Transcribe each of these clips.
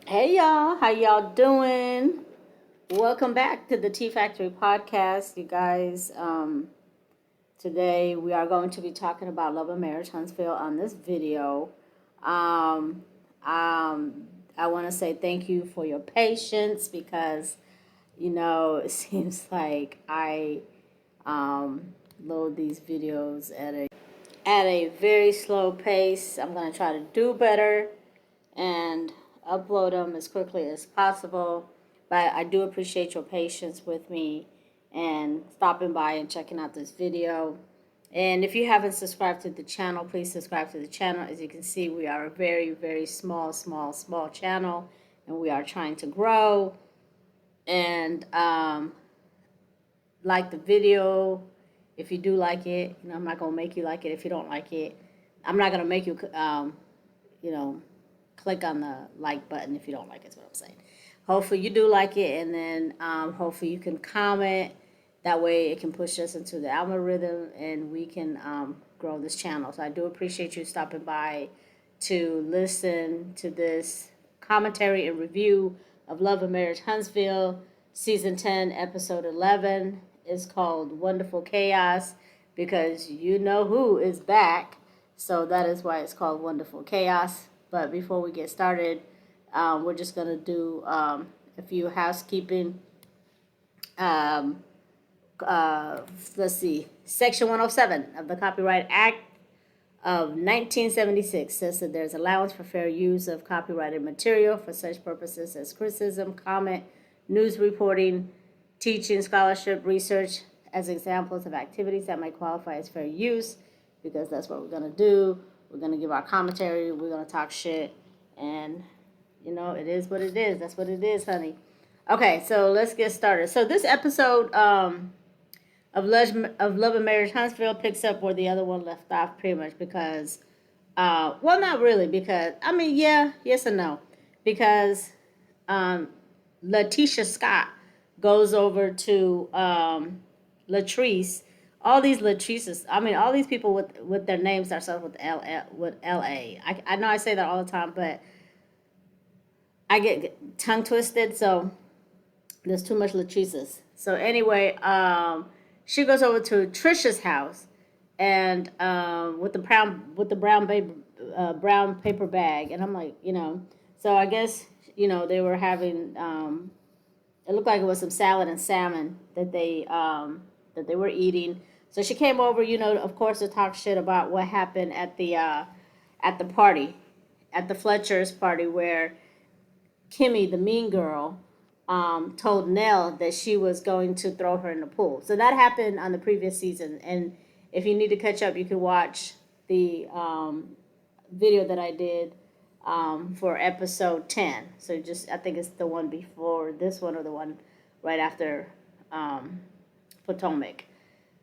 Hey y'all, how y'all doing? Welcome back to the Tea Factory podcast, you guys. Today we are going to be talking about love and marriage, Huntsville, on this video. Um, I want to say thank you for your patience because it seems like I load these videos at a very slow pace. I'm going to try to do better and upload them as quickly as possible. But I do appreciate your patience with me and stopping by and checking out this video. And if you haven't subscribed to the channel, please subscribe to the channel. As you can see, we are a very, very small channel, and we are trying to grow. And like the video if you do like it. I'm not gonna make you like it if you don't like it. I'm not gonna make you you know click on the like button if you don't like it, is what I'm saying. Hopefully you do like it, and then hopefully you can comment. That way it can push us into the algorithm and we can grow this channel. So I do appreciate you stopping by to listen to this commentary and review of Love and Marriage Huntsville, Season 10, Episode 11. Is called Wanda-ful Chaos because you know who is back. So that is why it's called Wanda-ful Chaos. But before we get started, we're just going to do a few housekeeping. Um, let's see. Section 107 of the Copyright Act of 1976 says that there's allowance for fair use of copyrighted material for such purposes as criticism, comment, news reporting, teaching, scholarship, research as examples of activities that might qualify as fair use, because that's what we're going to do. We're going to give our commentary. We're going to talk shit. And, it is what it is. That's what it is, honey. Okay, so let's get started. So this episode of Love and Marriage Huntsville picks up where the other one left off, pretty much, because, well, not really, because, yeah, yes and no. Because Latisha Scott goes over to Latrice. All these Latrices, all these people with their names that start with L-A. I know I say that all the time, but I get tongue twisted, so there's too much Latrices. So anyway, she goes over to Trisha's house, and with the brown paper bag, and I'm like, so I guess they were having it looked like it was some salad and salmon that they were eating. So she came over, of course, to talk shit about what happened at the party, at the Fletcher's party, where Kimmi, the mean girl, told Nell that she was going to throw her in the pool. So that happened on the previous season. And if you need to catch up, you can watch the video that I did for episode 10. So I think it's the one before this one or the one right after Potomac.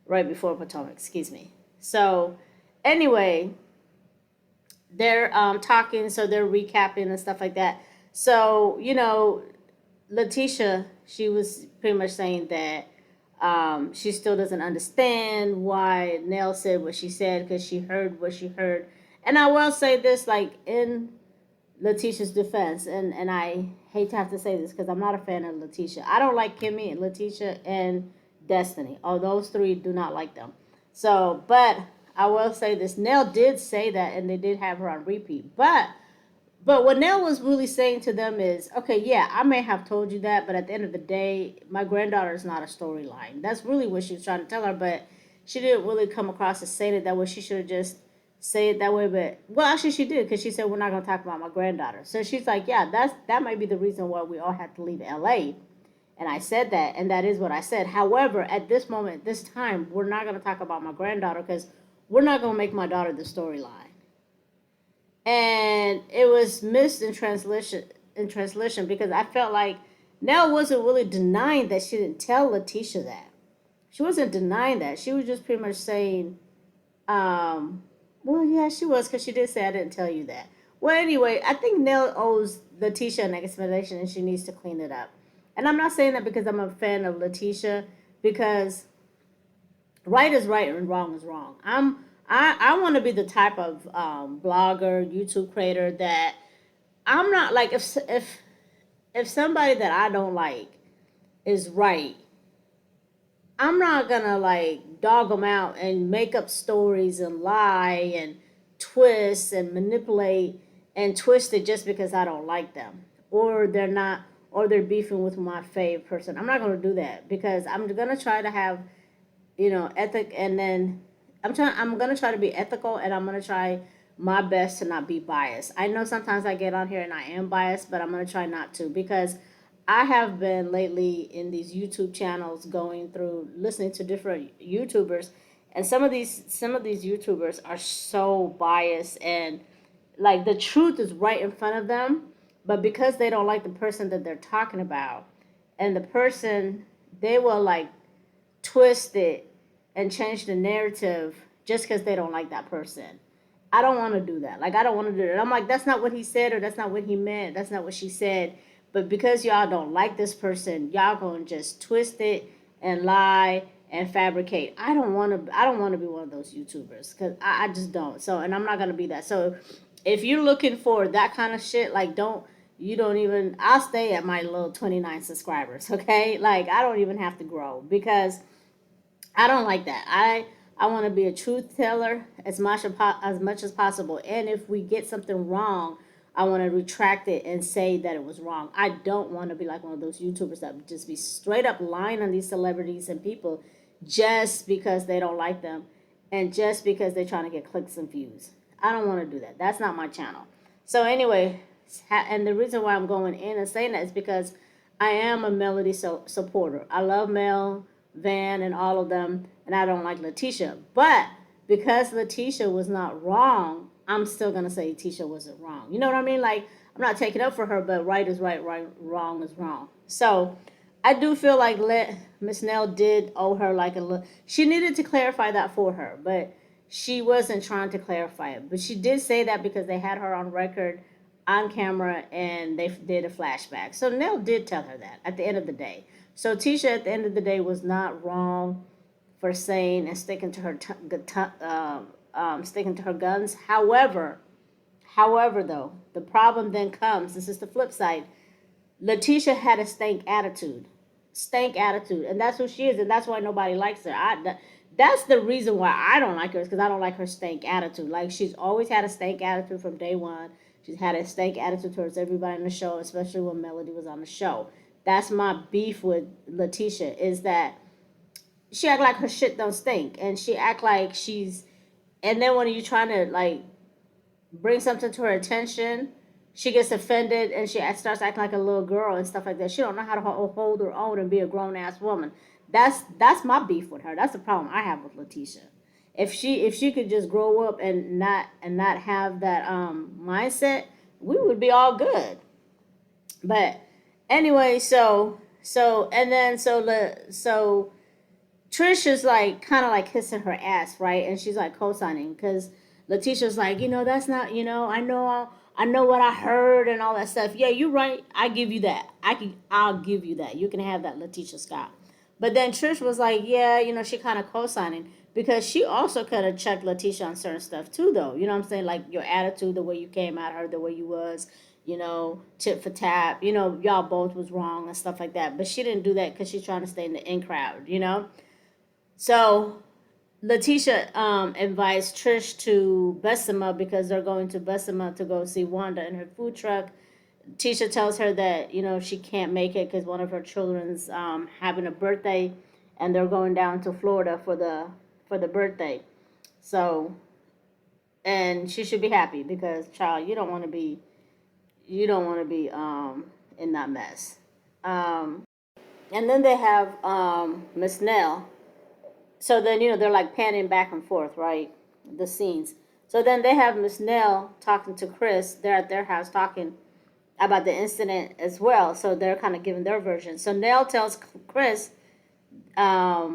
Right before Potomac, excuse me. So anyway, they're talking, so they're recapping and stuff like that. So, Latisha, she was pretty much saying that she still doesn't understand why Nell said what she said, because she heard what she heard. And I will say this, like, in Latisha's defense, and I hate to have to say this because I'm not a fan of Latisha. I don't like Kimmi and Latisha and Destiny. Oh, those three, do not like them. So, but I will say this: Nell did say that, and they did have her on repeat. But what Nell was really saying to them is, okay, yeah, I may have told you that, but at the end of the day, my granddaughter is not a storyline. That's really what she was trying to tell her, but she didn't really come across as saying it that way. She should have just say it that way, but well, actually she did, because she said we're not going to talk about my granddaughter. So she's like, yeah, that might be the reason why we all had to leave LA. And I said that, and that is what I said. However, at this moment, this time, we're not going to talk about my granddaughter, because we're not going to make my daughter the storyline. And it was missed in translation because I felt like Nell wasn't really denying that she didn't tell Latisha that. She wasn't denying that. She was just pretty much saying, well, yeah, she was, because she did say I didn't tell you that. Well, anyway, I think Nell owes Latisha an explanation, and she needs to clean it up. And I'm not saying that because I'm a fan of Latisha, because right is right and wrong is wrong. I want to be the type of blogger, YouTube creator that I'm not like, if if somebody that I don't like is right, I'm not gonna like dog them out and make up stories and lie and twist and manipulate and twist it just because I don't like them or they're not or they're beefing with my favorite person. I'm not gonna do that because I'm gonna try to have ethic, and then I'm gonna try to be ethical, and I'm gonna try my best to not be biased. I know sometimes I get on here and I am biased, but I'm gonna try not to because I have been lately in these YouTube channels going through listening to different YouTubers, and some of these YouTubers are so biased, and like the truth is right in front of them, but because they don't like the person that they're talking about, and the person, they will like twist it and change the narrative just because they don't like that person. I don't want to do that. Like, I don't want to do that. I'm like, that's not what he said, or that's not what he meant. That's not what she said. But because y'all don't like this person, y'all gonna just twist it and lie and fabricate. I don't want to. I don't want to be one of those YouTubers because I just don't. So, and I'm not gonna be that. So, if you're looking for that kind of shit, like, don't you don't even. I'll stay at my little 29 subscribers. Okay, like I don't even have to grow because I don't like that. I want to be a truth teller as much as possible. And if we get something wrong, I want to retract it and say that it was wrong. I don't want to be like one of those YouTubers that would just be straight up lying on these celebrities and people just because they don't like them and just because they're trying to get clicks and views. I don't want to do that. That's not my channel. So anyway, and the reason why I'm going in and saying that is because I am a Melody supporter. I love Mel, Van, and all of them, and I don't like Latisha. But because Latisha was not wrong, I'm still gonna say Tisha wasn't wrong. You know what I mean? Like, I'm not taking up for her, but right is right, wrong is wrong. So I do feel like Miss Nell did owe her like a little. She needed to clarify that for her, but she wasn't trying to clarify it. But she did say that because they had her on record, on camera, and they did a flashback. So Nell did tell her that at the end of the day. So Tisha, at the end of the day, was not wrong for saying and sticking to her sticking to her guns. However, though, the problem then comes. This is the flip side. Latisha had a stank attitude, and that's who she is, and that's why nobody likes her. That's the reason why I don't like her, is because I don't like her stank attitude. Like, she's always had a stank attitude from day one. She's had a stank attitude towards everybody on the show, especially when Melody was on the show. That's my beef with Latisha, is that she act like her shit don't stink, and she act like she's. And then when you trying to like bring something to her attention, she gets offended and she starts acting like a little girl and stuff like that. She don't know how to hold her own and be a grown ass woman. That's my beef with her. That's the problem I have with Latisha. If she could just grow up and not have that mindset, we would be all good. But anyway, so Trish is like kind of like kissing her ass, right? And she's like co-signing because Letitia's like, that's not, I know what I heard and all that stuff. Yeah, you're right. I give you that. I'll give you that. You can have that, Letitia Scott. But then Trish was like, yeah, she kind of co-signing because she also could have checked Letitia on certain stuff too, though. You know what I'm saying? Like your attitude, the way you came at her, the way you was, tit for tat. Y'all both was wrong and stuff like that. But she didn't do that because she's trying to stay in the in crowd. So Latisha invites Trish to Bessemer because they're going to Bessemer to go see Wanda in her food truck. Tisha tells her that she can't make it because one of her children's having a birthday, and they're going down to Florida for the birthday. So, and she should be happy because, child, you don't want to be in that mess. And then they have Miss Nell. So then, they're like panning back and forth, right? The scenes. So then they have Miss Nell talking to Chris. They're at their house talking about the incident as well. So they're kind of giving their version. So Nell tells Chris, her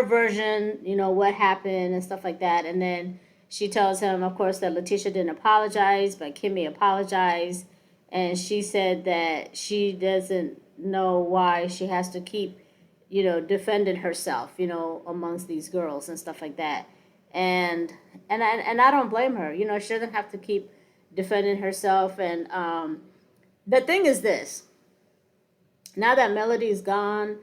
version, what happened and stuff like that. And then she tells him, of course, that Latisha didn't apologize, but Kimmi apologized. And she said that she doesn't know why she has to keep defending herself, amongst these girls and stuff like that. And I don't blame her. She doesn't have to keep defending herself. And the thing is this. Now that Melody's gone,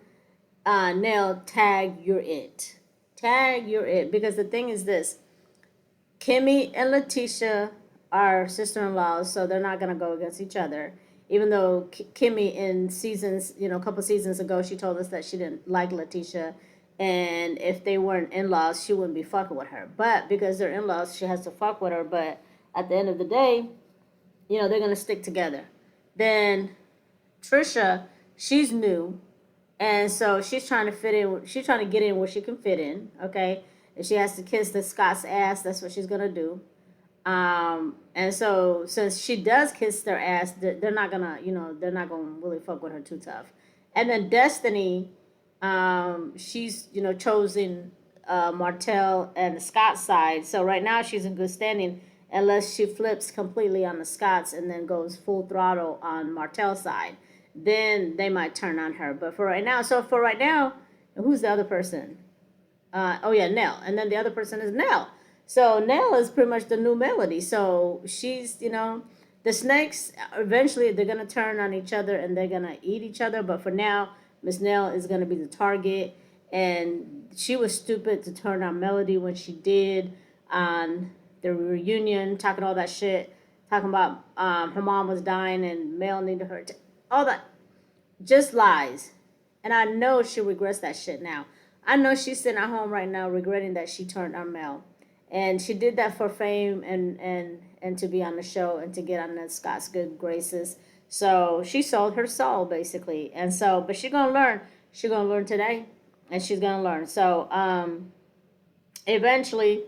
Nell, tag you're it. Tag you're it. Because the thing is this, Kimmi and Latisha are sister-in-laws, so they're not gonna go against each other. Even though Kimmi in seasons, a couple seasons ago, she told us that she didn't like Latisha, and if they weren't in-laws, she wouldn't be fucking with her. But because they're in-laws, she has to fuck with her. But at the end of the day, they're gonna stick together. Then Trisha, she's new, and so she's trying to fit in. She's trying to get in where she can fit in. Okay, if she has to kiss the Scott's ass, that's what she's gonna do. And so since she does kiss their ass, they're not gonna, they're not gonna really fuck with her too tough. And then Destiny, she's chosen Martell and the Scott side. So right now she's in good standing, unless she flips completely on the Scots and then goes full throttle on Martell's side. Then they might turn on her. But for right now, who's the other person? Oh yeah, Nell. And then the other person is Nell. So Nell is pretty much the new Melody. So she's, the snakes, eventually they're going to turn on each other and they're going to eat each other. But for now, Miss Nell is going to be the target. And she was stupid to turn on Melody when she did on the reunion, talking all that shit, talking about her mom was dying and Mel needed her. All that. Just lies. And I know she regrets that shit now. I know she's sitting at home right now regretting that she turned on Mel. And she did that for fame and to be on the show and to get on the Scott's good graces. So she sold her soul basically. And so, but she's gonna learn. She's gonna learn today, and she's gonna learn. So eventually,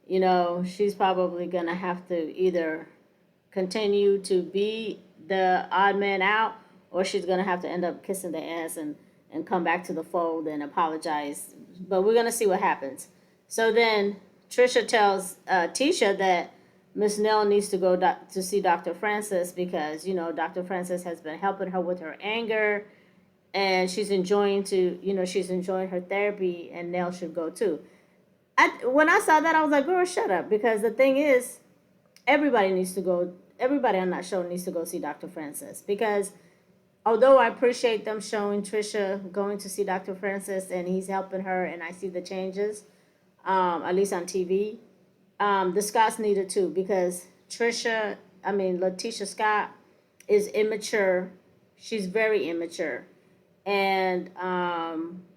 she's probably gonna have to either continue to be the odd man out, or she's gonna have to end up kissing the ass and come back to the fold and apologize. But we're gonna see what happens. So then Trisha tells Tisha that Miss Nell needs to go to see Dr. Francis because Dr. Francis has been helping her with her anger, and she's enjoying her therapy, and Nell should go too. When I saw that, I was like, girl, shut up, because the thing is, everybody on that show needs to go see Dr. Francis, because although I appreciate them showing Trisha going to see Dr. Francis and he's helping her and I see the changes, at least on TV, the Scotts need it too, because Latisha Scott is immature. She's very immature. And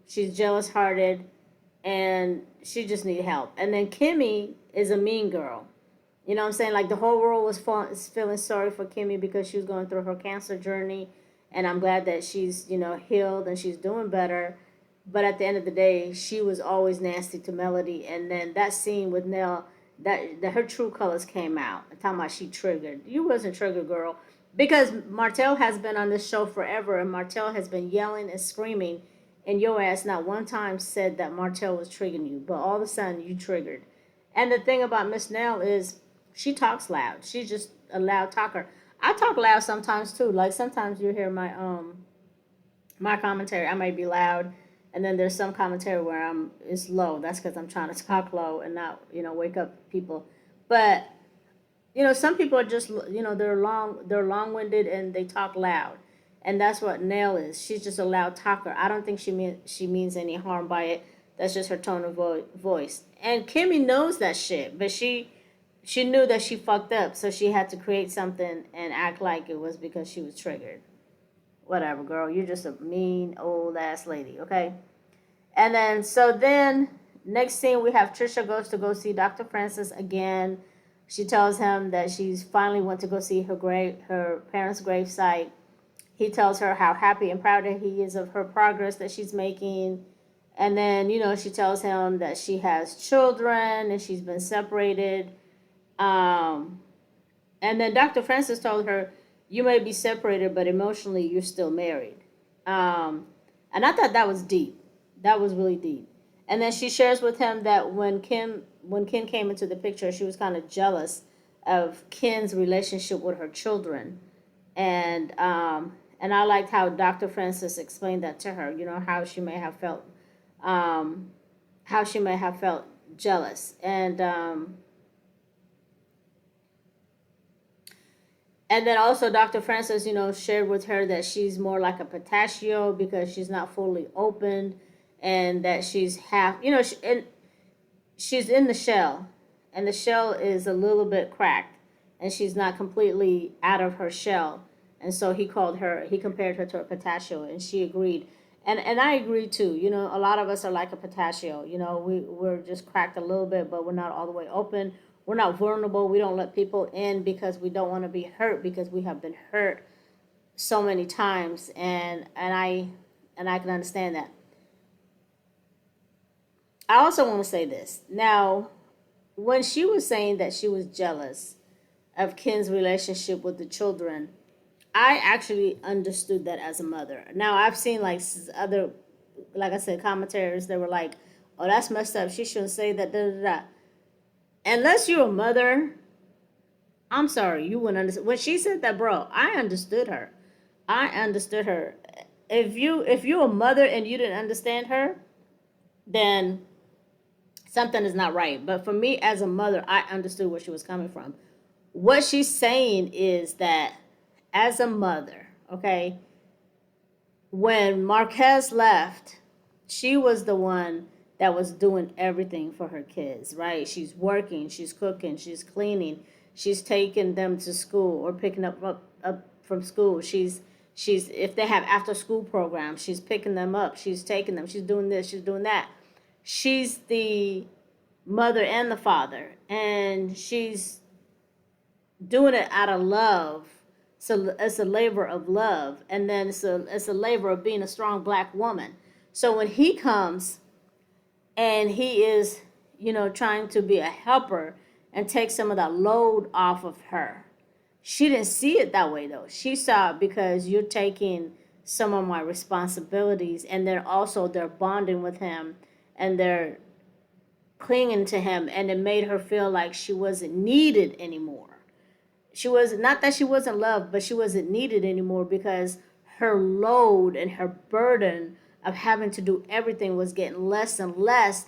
she's jealous hearted and she just need help. And then Kimmi is a mean girl. You know what I'm saying? Like the whole world was feeling sorry for Kimmi because she was going through her cancer journey. And I'm glad that she's, healed and she's doing better. But at the end of the day, she was always nasty to Melody. And then that scene with Nell, that her true colors came out. I'm talking about she triggered. You wasn't triggered, girl. Because Martell has been on this show forever, and Martell has been yelling and screaming, and your ass not one time said that Martell was triggering you. But all of a sudden, you triggered. And the thing about Miss Nell is she talks loud. She's just a loud talker. I talk loud sometimes too. Like sometimes you hear my commentary. I might be loud, and then there's some commentary where it's low. That's because I'm trying to talk low and not wake up people. But some people are just they're long-winded and they talk loud, and that's what Nell is. She's just a loud talker. I don't think she means any harm by it. That's just her tone of voice. And Kimmi knows that shit, but she knew that she fucked up, so she had to create something and act like it was because she was triggered. Whatever, girl. You're just a mean old ass lady, okay? And then next scene we have Trisha goes to go see Dr. Francis again. She tells him that she's finally went to go see her parents' grave site. He tells her how happy and proud he is of her progress that she's making. And then, she tells him that she has children and she's been separated. And then Dr. Francis told her, you may be separated, but emotionally you're still married. And I thought that was deep. That was really deep. And then she shares with him that when Ken came into the picture, she was kind of jealous of Ken's relationship with her children. And I liked how Dr. Francis explained that to her, how she may have felt jealous. And And then also Dr. Francis, shared with her that she's more like a pistachio because she's not fully opened, and that she's half, and she's in the shell, and the shell is a little bit cracked, and she's not completely out of her shell. And so he compared her to a pistachio, and she agreed. And I agree too. A lot of us are like a pistachio. We're just cracked a little bit, but we're not all the way open. We're not vulnerable. We don't let people in because we don't want to be hurt, because we have been hurt so many times, and I can understand that. I also want to say this. Now, when she was saying that she was jealous of Ken's relationship with the children, I actually understood that as a mother. Now, I've seen like other, like I said, commentators that were like, "Oh, that's messed up. She shouldn't say that." Da, da, da. Unless you're a mother, I'm sorry, you wouldn't understand. When she said that, bro, I understood her. I understood her. If you're a mother and you didn't understand her, then something is not right. But for me as a mother, I understood where she was coming from. What she's saying is that as a mother, okay, when Marquez left, she was the one that was doing everything for her kids, right? She's working, she's cooking, she's cleaning, she's taking them to school or picking up from school. She's if they have after school programs, she's picking them up, she's taking them, she's doing this, she's doing that. She's the mother and the father, and she's doing it out of love. So it's a labor of love, and then it's a labor of being a strong black woman. So when he comes and he is, trying to be a helper and take some of that load off of her, she didn't see it that way though. She saw it because you're taking some of my responsibilities, and then also they're bonding with him, and they're clinging to him, and it made her feel like she wasn't needed anymore. She was not that she wasn't loved, but she wasn't needed anymore because her load and her burden of having to do everything was getting less and less.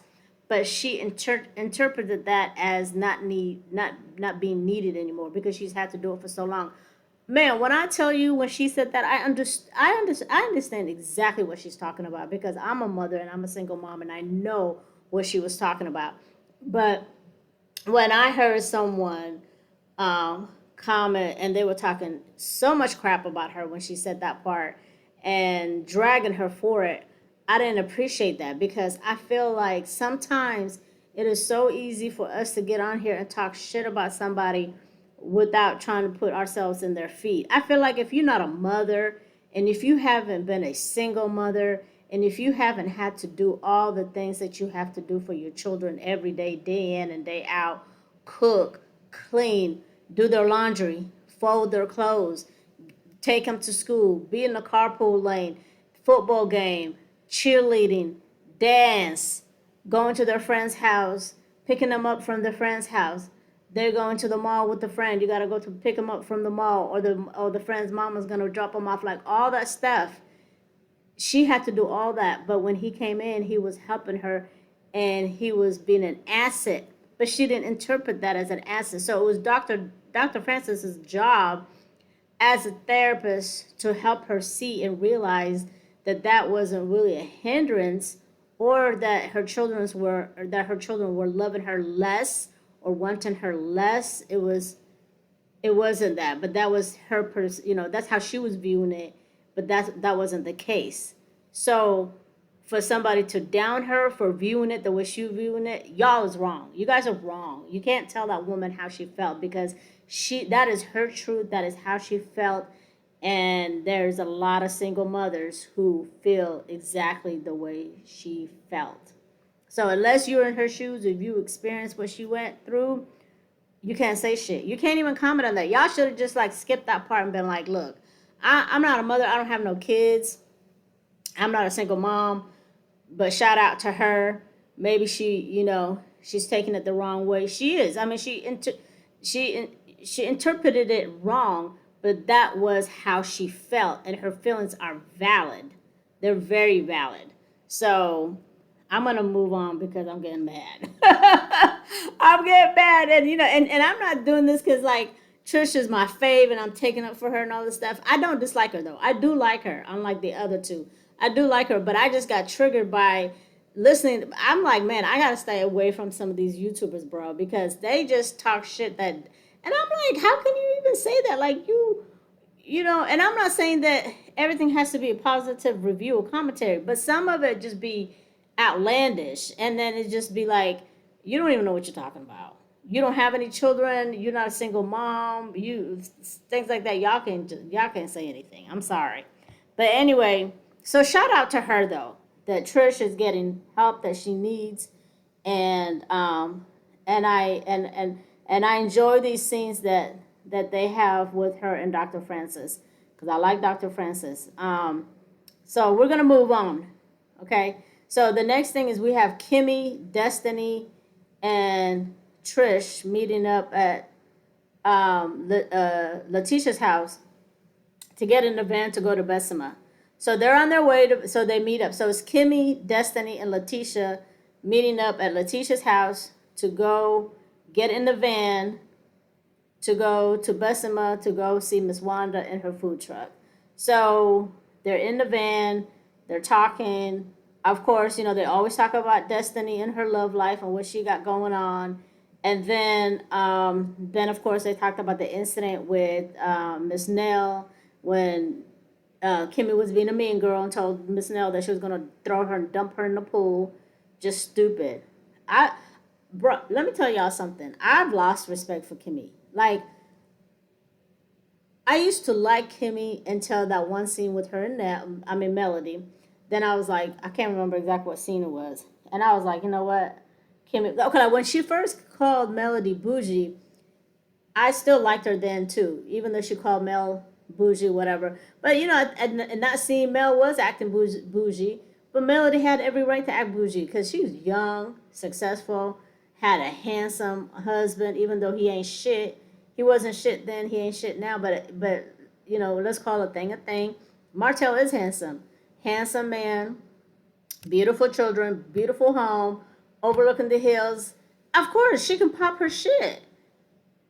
But she interpreted that as not being needed anymore because she's had to do it for so long. Man, when I tell you, when she said that, I understand exactly what she's talking about because I'm a mother and I'm a single mom, and I know what she was talking about. But when I heard someone comment, and they were talking so much crap about her when she said that part and dragging her for it, I didn't appreciate that because I feel like sometimes it is so easy for us to get on here and talk shit about somebody without trying to put ourselves in their feet. I feel like if you're not a mother, and if you haven't been a single mother, and if you haven't had to do all the things that you have to do for your children every day in and day out, cook, clean, do their laundry, fold their clothes, take them to school, be in the carpool lane, football game, cheerleading, dance, going to their friend's house, picking them up from their friend's house. They're going to the mall with the friend. You got to go to pick them up from the mall, or the friend's mama's going to drop them off, like all that stuff. She had to do all that, but when he came in, he was helping her and he was being an asset, but she didn't interpret that as an asset. So it was Dr. Francis's job as a therapist to help her see and realize that that wasn't really a hindrance, or that her children were loving her less or wanting her less. It wasn't that, but that was her that's how she was viewing it, but that wasn't the case. So for somebody to down her for viewing it the way she viewing it, y'all is wrong. You guys are wrong. You can't tell that woman how she felt because that is her truth. That is how she felt. And there's a lot of single mothers who feel exactly the way she felt. So unless you're in her shoes, if you experienced what she went through, you can't say shit. You can't even comment on that. Y'all should have just like skipped that part and been like, look, I'm not a mother. I don't have no kids. I'm not a single mom. But shout out to her. Maybe she's taking it the wrong way. She is. I mean, she interpreted it wrong, but that was how she felt, and her feelings are valid. They're very valid. So I'm gonna move on because I'm getting mad. I'm getting mad, and I'm not doing this because like Trish is my fave, and I'm taking up for her and all this stuff. I don't dislike her though. I do like her, unlike the other two. I do like her, but I just got triggered by listening. I'm like, man, I gotta stay away from some of these YouTubers, bro, because they just talk shit that, and I'm like, how can you even say that? Like you know, and I'm not saying that everything has to be a positive review or commentary, but some of it just be outlandish, and then it just be like, you don't even know what you're talking about. You don't have any children. You're not a single mom. You things like that. Y'all can't say anything. I'm sorry, but anyway. So shout out to her though, that Trish is getting help that she needs, and and I enjoy these scenes that they have with her and Dr. Francis, because I like Dr. Francis. So we're gonna move on, okay? So the next thing is we have Kimmi, Destiny, and Trish meeting up at Latisha's house to get in the van to go to Bessemer. So they're on their way to, so they meet up. So it's Kimmi, Destiny, and Latisha meeting up at Latisha's house to go get in the van to go to Bessemer to go see Miss Wanda in her food truck. So they're in the van, they're talking. Of course, you know, they always talk about Destiny and her love life and what she got going on. And then of course, they talked about the incident with Miss Nell when Kimmi was being a mean girl and told Miss Nell that she was gonna throw her and dump her in the pool. Just stupid. Bro, let me tell y'all something. I've lost respect for Kimmi. Like, I used to like Kimmi until that one scene with her and Melody. Then I was like, I can't remember exactly what scene it was, and I was like, you know what, Kimmi. Okay, like when she first called Melody bougie, I still liked her then too, even though she called Mel bougie, whatever. But you know, in that scene, Mel was acting bougie, but Melody had every right to act bougie because she was young, successful, had a handsome husband, even though he ain't shit. He wasn't shit then, he ain't shit now. But you know, let's call a thing a thing. Martell is handsome, handsome man, beautiful children, beautiful home, overlooking the hills. Of course, she can pop her shit.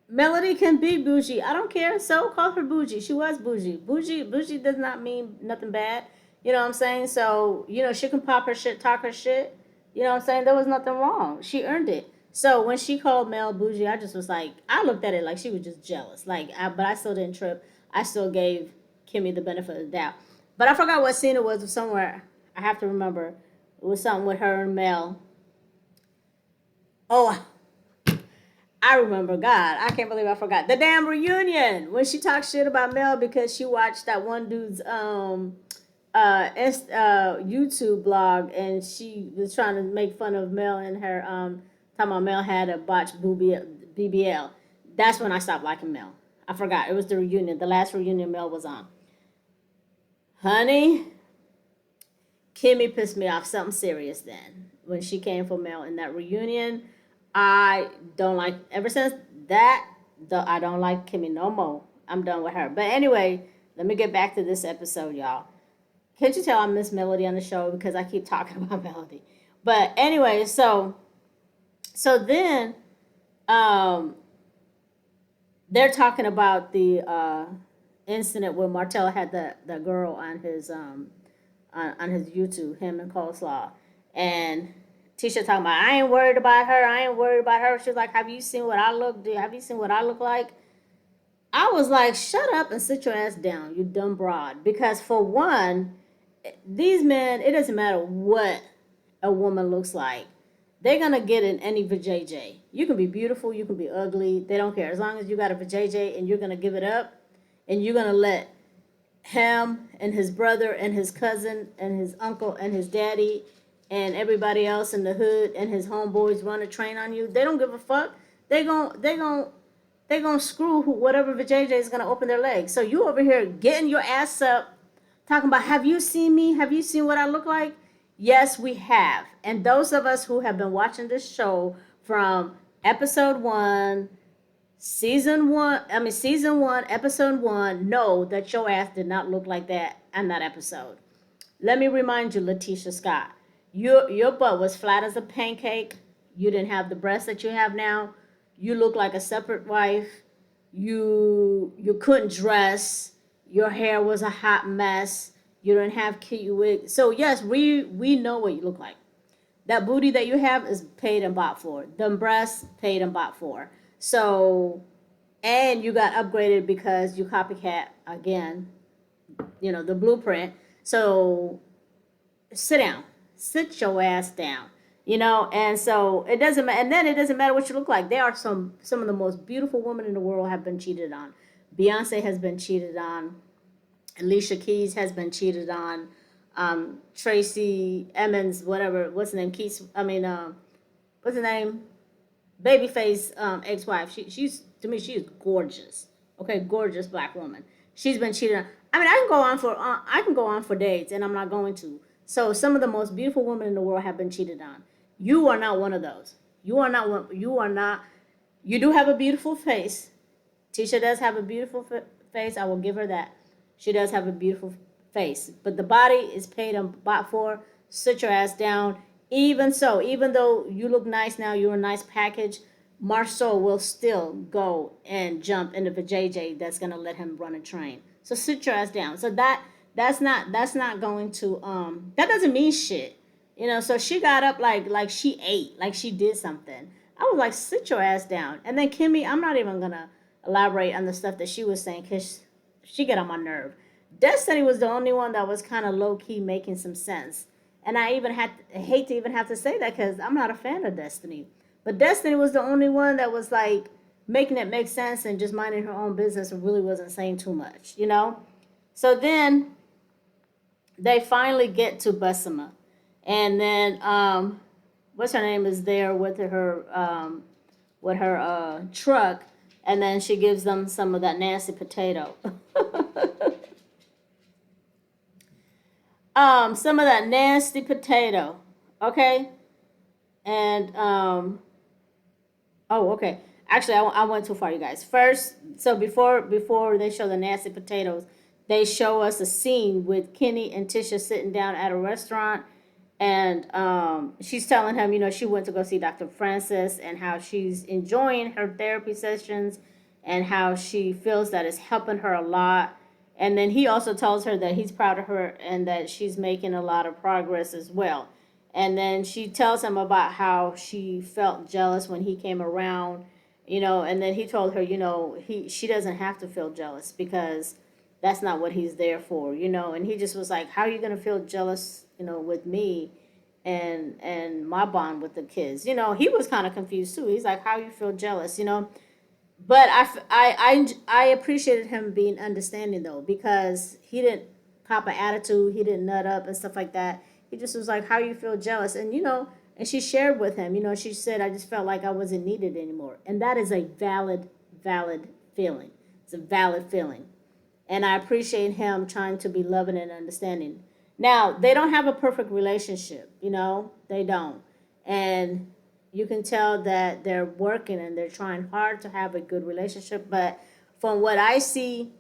Melody can be bougie. I don't care. So call her bougie. She was bougie. Bougie does not mean nothing bad. You know what I'm saying? So, you know, she can pop her shit, talk her shit. You know what I'm saying? There was nothing wrong. She earned it. So when she called Mel bougie, I just was like, I looked at it like she was just jealous. But I still didn't trip. I still gave Kimmi the benefit of the doubt. But I forgot what scene it was somewhere. I have to remember. It was something with her and Mel. Oh, I remember. God, I can't believe I forgot. The damn reunion. When she talked shit about Mel because she watched that one dude's YouTube blog, and she was trying to make fun of Mel and her talking about Mel had a botched BBL. That's when I stopped liking Mel. I forgot. It was the reunion. The last reunion Mel was on. Honey, Kimmi pissed me off something serious then. When she came for Mel in that reunion, I don't like, ever since that, I don't like Kimmi no more. I'm done with her. But anyway, let me get back to this episode, y'all. Can't you tell I miss Melody on the show because I keep talking about Melody? But anyway, so then they're talking about the incident where Martell had the girl on his YouTube, him and Coleslaw, and Tisha talking about, I ain't worried about her. I ain't worried about her. She's like, have you seen what I look? Have you seen what I look like? I was like, shut up and sit your ass down, you dumb broad. Because for one, these men, it doesn't matter what a woman looks like. They're going to get in any vajayjay. You can be beautiful. You can be ugly. They don't care. As long as you got a vajayjay and you're going to give it up and you're going to let him and his brother and his cousin and his uncle and his daddy and everybody else in the hood and his homeboys run a train on you, they don't give a fuck. They gon' screw whatever vajayjay is gonna open their legs. So you over here getting your ass up, talking about, have you seen me? Have you seen what I look like? Yes, we have. And those of us who have been watching this show from episode 1, season 1, episode 1, know that your ass did not look like that on that episode. Let me remind you, Latisha Scott. Your butt was flat as a pancake. You didn't have the breasts that you have now. You look like a separate wife. You couldn't dress. Your hair was a hot mess. You didn't have cute wig. So yes, we know what you look like. That booty that you have is paid and bought for. Them breasts paid and bought for. So, and you got upgraded because you copycat again, the blueprint. So sit down, sit your ass down, and so it doesn't matter. And then it doesn't matter what you look like. There are some of the most beautiful women in the world have been cheated on. Beyonce has been cheated on. Alicia Keys has been cheated on. Tracy Emmons, whatever, what's the name? Keys. I mean, what's the name? Babyface ex-wife. She's to me she's gorgeous. Okay, gorgeous black woman. She's been cheated on. I mean, I can go on for days, and I'm not going to. So some of the most beautiful women in the world have been cheated on. You are not one of those. You are not one. You are not. You do have a beautiful face. Tisha does have a beautiful face. I will give her that. She does have a beautiful face, but the body is paid and bought for. Sit your ass down. Even so, even though you look nice now, you're a nice package. Marceau will still go and jump into the JJ that's gonna let him run a train. So sit your ass down. So that's not going to that doesn't mean shit. So she got up like she ate, like she did something. I was like, sit your ass down. And then Kimmi, I'm not even gonna elaborate on the stuff that she was saying because she got on my nerve. Destiny was the only one that was kind of low key making some sense. And I hate to even have to say that because I'm not a fan of Destiny. But Destiny was the only one that was like making it make sense and just minding her own business and really wasn't saying too much. So then they finally get to Bessemer. And then what's her name is there with her truck, and then she gives them some of that nasty potato. Some of that nasty potato, okay? And oh, okay. Actually, I went too far, you guys. First, so before they show the nasty potatoes, they show us a scene with Kenny and Tisha sitting down at a restaurant, and she's telling him, she went to go see Dr. Francis and how she's enjoying her therapy sessions and how she feels that it's helping her a lot. And then he also tells her that he's proud of her and that she's making a lot of progress as well. And then she tells him about how she felt jealous when he came around, and then he told her, she doesn't have to feel jealous because that's not what he's there for, and he just was like, how are you going to feel jealous, with me and my bond with the kids? He was kind of confused too. He's like, how you feel jealous, But I appreciated him being understanding though, because he didn't cop an attitude, he didn't nut up and stuff like that. He just was like, how you feel jealous? And and she shared with him, she said, I just felt like I wasn't needed anymore. And that is a valid feeling. It's a valid feeling. And I appreciate him trying to be loving and understanding. Now, they don't have a perfect relationship, they don't. And you can tell that they're working and they're trying hard to have a good relationship. But from what I see,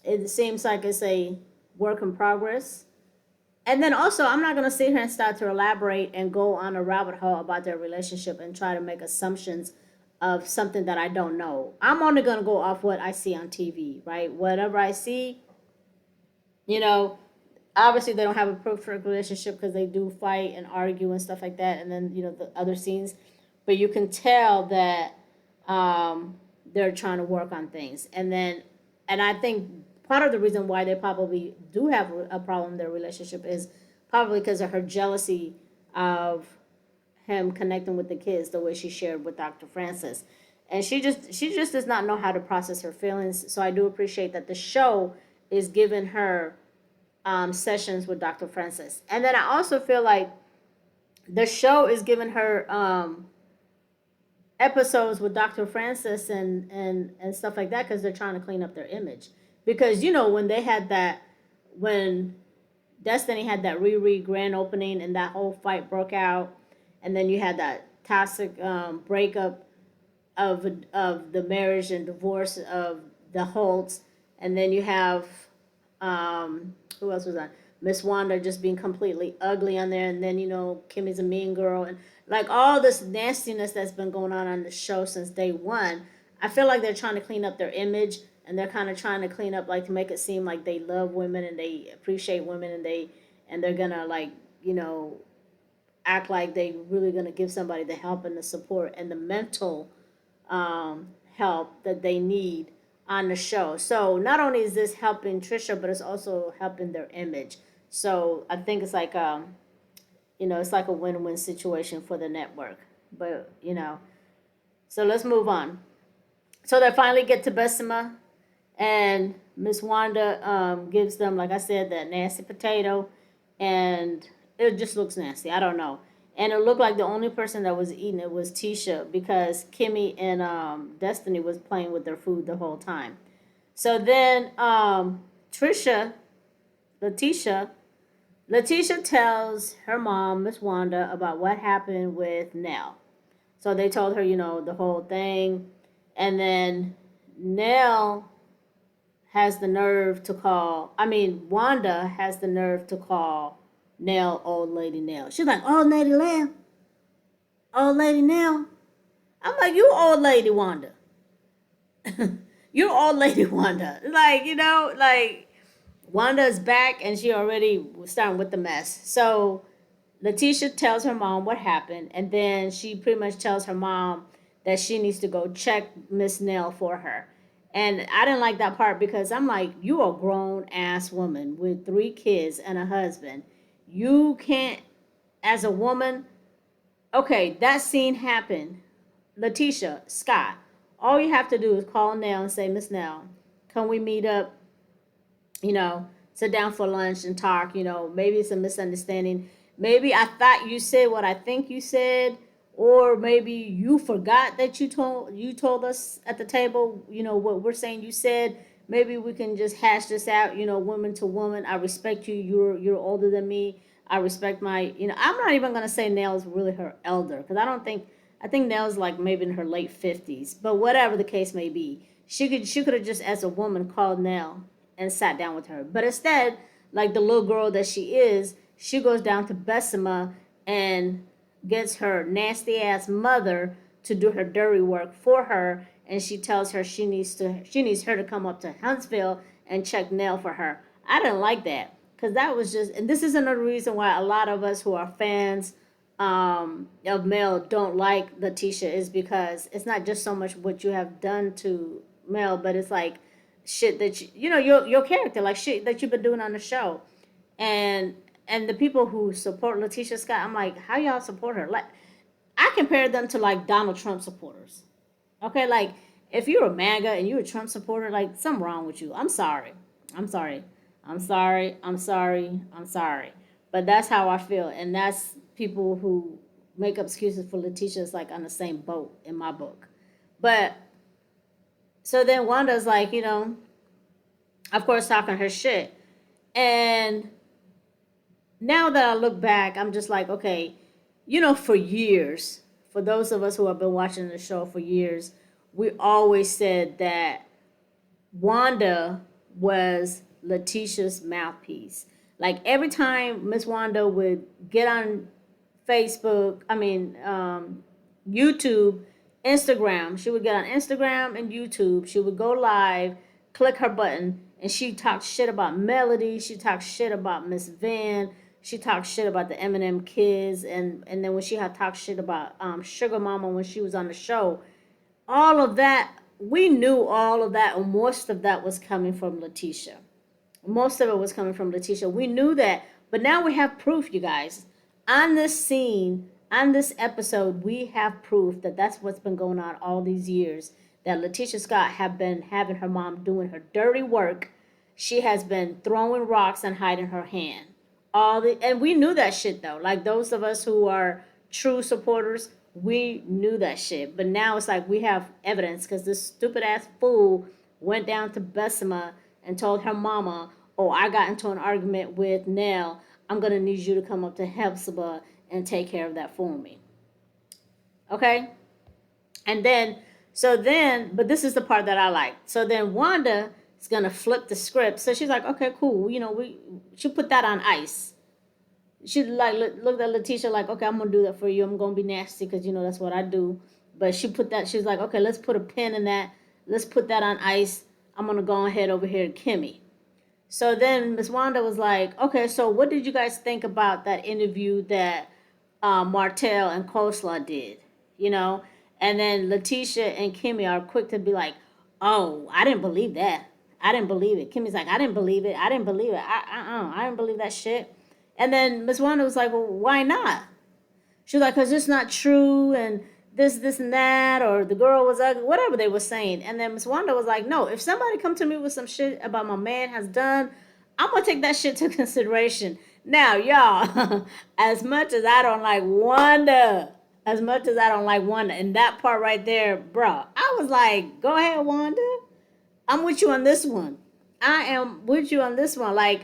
it seems like it's a work in progress. And then also, I'm not going to sit here and start to elaborate and go on a rabbit hole about their relationship and try to make assumptions of something that I don't know. I'm only going to go off what I see on TV, right? Whatever I see, obviously they don't have a perfect relationship because they do fight and argue and stuff like that. And then, the other scenes. But you can tell that they're trying to work on things. And I think part of the reason why they probably do have a problem in their relationship is probably because of her jealousy of him connecting with the kids the way she shared with Dr. Francis. And she just does not know how to process her feelings. So I do appreciate that the show is giving her sessions with Dr. Francis. And then I also feel like the show is giving her episodes with Dr. Francis and stuff like that because they're trying to clean up their image. Because, when Destiny had that Riri grand opening and that whole fight broke out, and then you had that toxic breakup of the marriage and divorce of the Holtz, and then you have, who else was on? Miss Wanda just being completely ugly on there, and then, Kimmy's a mean girl, and like all this nastiness that's been going on the show since day one. I feel like they're trying to clean up their image, and they're kind of trying to clean up, like, to make it seem like they love women and they appreciate women, and they're gonna, like, you know, act like they really gonna give somebody the help and the support and the mental help that they need on the show. So not only is this helping Trisha, but it's also helping their image. So I think it's like it's like a win-win situation for the network. But so let's move on. So they finally get to Bessemer, and Miss Wanda gives them, like I said, that nasty potato, and it just looks nasty. I don't know. And it looked like the only person that was eating it was Tisha, because Kimmi and Destiny was playing with their food the whole time. So then Trisha, Latisha, Latisha tells her mom, Miss Wanda, about what happened with Nell. So they told her, the whole thing. And then Nell has the nerve to call, Wanda has the nerve to call Nell Old Lady Nell. She's like, Old Lady Lamb? Old Lady Nell? I'm like, you old lady Wanda. You old lady Wanda. Like, Wanda's back and she already was starting with the mess. So Latisha tells her mom what happened, and then she pretty much tells her mom that she needs to go check Miss Nell for her. And I didn't like that part, because I'm like, you a grown ass woman with 3 kids and a husband. You can't, as a woman, okay, that scene happened. Latisha, Scott, all you have to do is call Nell and say, Miss Nell, can we meet up, sit down for lunch and talk, maybe it's a misunderstanding. Maybe I thought you said what I think you said, or maybe you forgot that you told us at the table, what we're saying you said. Maybe we can just hash this out, woman to woman. I respect you. You're older than me. I respect my, I'm not even gonna say Nell's really her elder, because I think Nell's like maybe in her late 50s. But whatever the case may be, she could have just, as a woman, called Nell and sat down with her. But instead, like the little girl that she is, she goes down to Bessemer and gets her nasty ass mother to do her dirty work for her, and she tells her she needs her to come up to Huntsville and check Nell for her. I didn't like that, because that was just, and this is another reason why a lot of us who are fans of Mel don't like Latisha, is because it's not just so much what you have done to Mel, but it's like shit that your character, like shit that you've been doing on the show. And the people who support Latisha Scott, I'm like, how y'all support her? Like, I compare them to like Donald Trump supporters. Okay, like if you're a MAGA and you're a Trump supporter, like something wrong with you. I'm sorry. I'm sorry. I'm sorry. I'm sorry. I'm sorry. But that's how I feel. And that's people who make up excuses for Latisha is like on the same boat in my book. But so then Wanda's like, of course, talking her shit. And now that I look back, I'm just like, okay, for years, for those of us who have been watching the show for years, we always said that Wanda was Latisha's mouthpiece. Like every time Miss Wanda would get on Facebook, YouTube, Instagram, she would get on Instagram and YouTube, she would go live, click her button, and she talked shit about Melody, she talked shit about Miss Van, she talked shit about the Eminem kids, and then when she had talked shit about Sugar Mama when she was on the show, all of that, we knew all of that, and most of that was coming from Latisha. Most of it was coming from Latisha. We knew that, but now we have proof, you guys. On this scene, on this episode, we have proof that that's what's been going on all these years, that Latisha Scott have been having her mom doing her dirty work. She has been throwing rocks and hiding her hand. And we knew that shit though. Like those of us who are true supporters, we knew that shit. But now it's like we have evidence, because this stupid ass fool went down to Bessemer and told her mama, oh, I got into an argument with Nell. I'm going to need you to come up to Hepzibah and take care of that for me. Okay? And then, but this is the part that I like. So then Wanda is going to flip the script. So she's like, okay, cool. She put that on ice. She like looked at Latisha like, okay, I'm going to do that for you. I'm going to be nasty because, that's what I do. But she's like, okay, let's put a pin in that. Let's put that on ice. I'm going to go ahead over here to Kimmi. So then Miss Wanda was like, okay, so what did you guys think about that interview that Martell and Coleslaw did? You know? And then Latisha and Kimmi are quick to be like, oh, I didn't believe that. I didn't believe it. Kimmi's like, I didn't believe it. I didn't believe it. I didn't believe that shit. And then Miss Wanda was like, well, why not? She was like, because it's not true, and this, and that, or the girl was ugly, whatever they were saying. And then Miss Wanda was like, no, if somebody come to me with some shit about my man has done, I'm going to take that shit to consideration. Now, y'all, as much as I don't like Wanda, and that part right there, bro, I was like, go ahead, Wanda. I'm with you on this one. I am with you on this one. Like,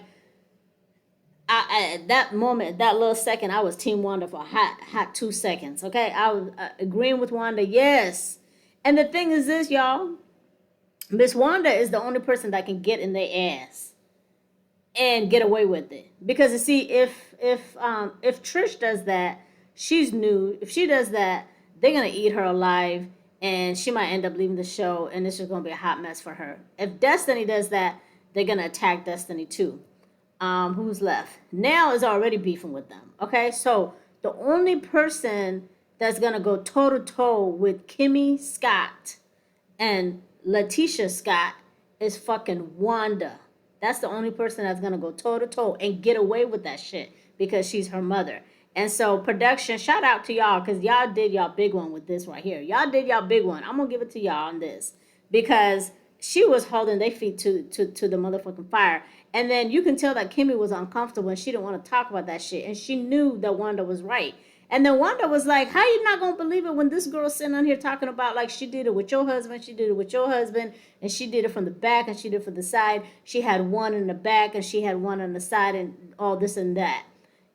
at that moment, that little second, I was Team Wanda for a hot 2 seconds. Okay, I was agreeing with Wanda. Yes, and the thing is this, y'all. Miss Wanda is the only person that can get in their ass and get away with it. Because you see, if Trish does that, she's new. If she does that, they're gonna eat her alive, and she might end up leaving the show, and this is gonna be a hot mess for her. If Destiny does that, they're gonna attack Destiny too. Who's left? Nell is already beefing with them. Okay, so the only person that's gonna go toe to toe with Kimmi Scott and Latisha Scott is fucking Wanda. That's the only person that's gonna go toe to toe and get away with that shit because she's her mother. And so production, shout out to y'all because y'all did y'all big one with this right here. Y'all did y'all big one. I'm gonna give it to y'all on this because she was holding their feet to the motherfucking fire. And then you can tell that Kimmi was uncomfortable and she didn't want to talk about that shit. And she knew that Wanda was right. And then Wanda was like, how you not going to believe it when this girl's sitting on here talking about like she did it with your husband, she did it with your husband, and she did it from the back and she did it from the side. She had one in the back and she had one on the side and all this and that.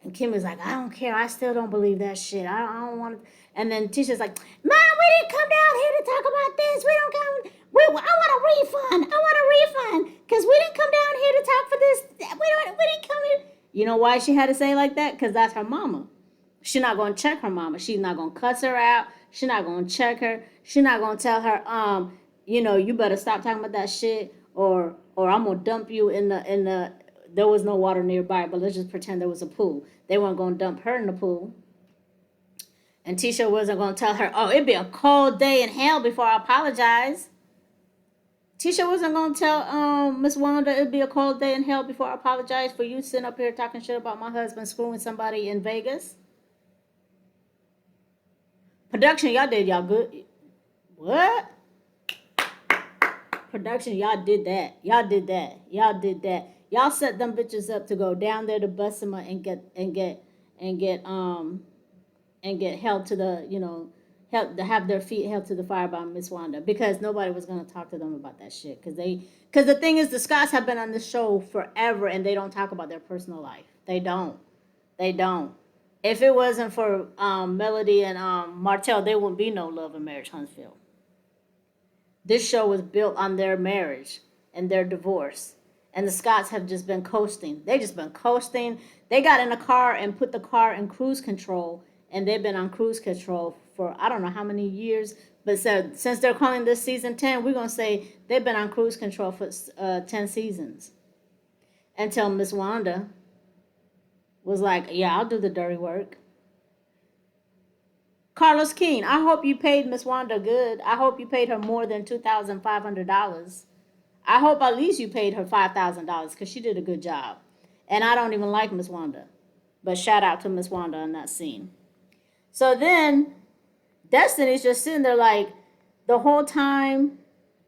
And Kim was like, I don't care. I still don't believe that shit. I don't want to. And then Tisha's like, Mom, we didn't come down here to talk about this. We don't come. I want a refund. I want a refund because we didn't come down here to talk for this. We didn't come here. You know why she had to say it like that? Because that's her mama. She's not going to check her mama. She's not going to cuss her out. She's not going to check her. She's not going to tell her, you better stop talking about that shit or I'm going to dump you in the. There was no water nearby, but let's just pretend there was a pool. They weren't going to dump her in the pool. And Tisha wasn't going to tell her, oh, it'd be a cold day in hell before I apologize. Tisha wasn't going to tell Miss Wanda it'd be a cold day in hell before I apologize for you sitting up here talking shit about my husband screwing somebody in Vegas. Production, y'all did y'all good. What? Production, y'all did that. Y'all did that. Y'all did that. Y'all set them bitches up to go down there to Bessemer and get held to the help to have their feet held to the fire by Miss Wanda because nobody was gonna talk to them about that shit because the thing is the Scotts have been on this show forever and they don't talk about their personal life. They don't. If it wasn't for Melody and Martell, there wouldn't be no Love and Marriage Huntsville. This show was built on their marriage and their divorce. And the Scotts have just been coasting. They just been coasting. They got in a car and put the car in cruise control. And they've been on cruise control for I don't know how many years. But so, since they're calling this season 10, we're going to say they've been on cruise control for 10 seasons. Until Miss Wanda was like, yeah, I'll do the dirty work. Carlos King, I hope you paid Miss Wanda good. I hope you paid her more than $2,500. I hope at least you paid her $5,000 because she did a good job. And I don't even like Miss Wanda. But shout out to Miss Wanda in that scene. So then, Destiny's just sitting there like, the whole time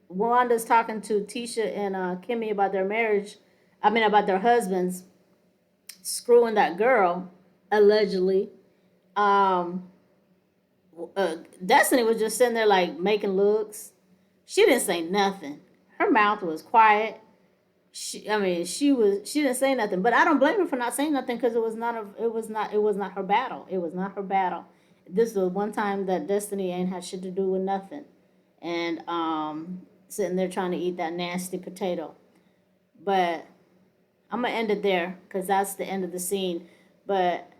Wanda's talking to Tisha and Kimmi about their marriage, about their husbands screwing that girl, allegedly. Destiny was just sitting there like making looks. She didn't say nothing. Her mouth was quiet. She didn't say nothing. But I don't blame her for not saying nothing because it was not her battle. It was not her battle. This was one time that Destiny ain't had shit to do with nothing, and sitting there trying to eat that nasty potato. But I'm gonna end it there because that's the end of the scene. But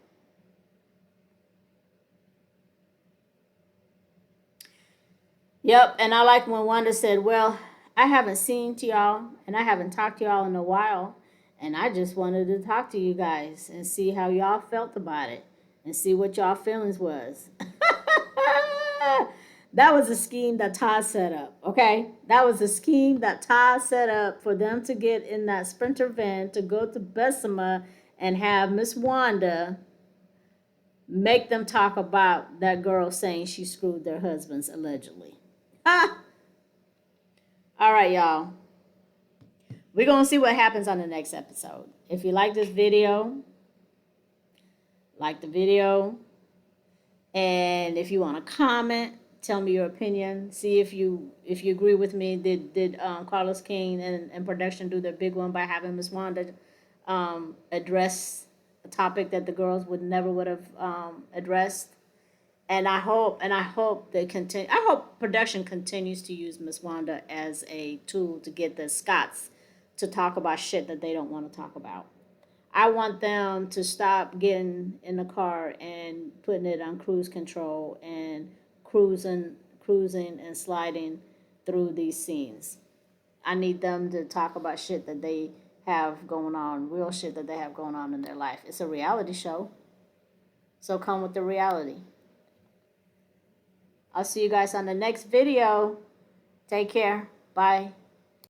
Yep, and I like when Wanda said, "Well, I haven't seen to y'all, and I haven't talked to y'all in a while, and I just wanted to talk to you guys and see how y'all felt about it, and see what y'all feelings was." That was a scheme that Todd set up. Okay, that was a scheme that Todd set up for them to get in that Sprinter van to go to Bessemer and have Miss Wanda make them talk about that girl saying she screwed their husbands allegedly. Ah, all right, y'all. We're going to see what happens on the next episode. If you like this video, like the video. And if you want to comment, tell me your opinion. See if you agree with me. Did Carlos King and production do their big one by having Miss Wanda address a topic that the girls would have addressed? And I hope they continue. I hope production continues to use Miss Wanda as a tool to get the Scots to talk about shit that they don't want to talk about. I want them to stop getting in the car and putting it on cruise control and cruising and sliding through these scenes. I need them to talk about shit that they have going on, real shit that they have going on in their life. It's a reality show, so come with the reality. I'll see you guys on the next video. Take care. Bye.